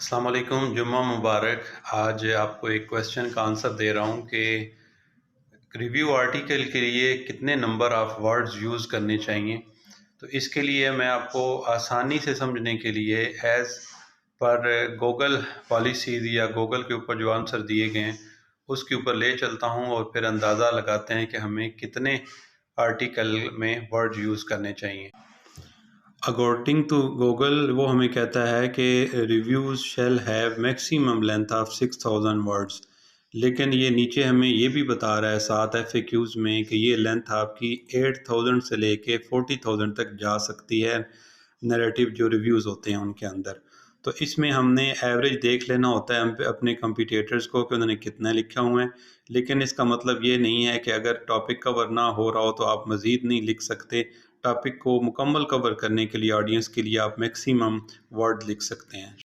अस्सलाम वालेकुम, जुम्मा मुबारक। आज आपको एक क्वेश्चन का आंसर दे रहा हूँ कि रिव्यू आर्टिकल के लिए कितने नंबर ऑफ़ वर्ड्स यूज़ करने चाहिए। तो इसके लिए मैं आपको आसानी से समझने के लिए एज़ पर गूगल पॉलिसीज़ या गूगल के ऊपर जो आंसर दिए गए हैं उसके ऊपर ले चलता हूँ और फिर अंदाज़ा लगाते हैं कि हमें कितने आर्टिकल में वर्ड यूज़ करने चाहिए। अकॉर्डिंग टू गूगल वो हमें कहता है कि reviews shall have maximum length of 6000 words, लेकिन ये नीचे हमें ये भी बता रहा है साथ एफएक्यूज़ में कि ये लेंथ आपकी 8000 से लेके 40000 तक जा सकती है नैरेटिव जो रिव्यूज़ होते हैं उनके अंदर। तो इसमें हमने एवरेज देख लेना होता है हम अपने कंपटीटर्स को कि उन्होंने कितना लिखा हुआ है, लेकिन इसका मतलब ये नहीं है कि अगर टॉपिक कवर ना हो रहा हो तो आप मज़ीद नहीं लिख सकते। टॉपिक को मुकम्मल कवर करने के लिए ऑडियंस के लिए आप मैक्सिमम वर्ड लिख सकते हैं।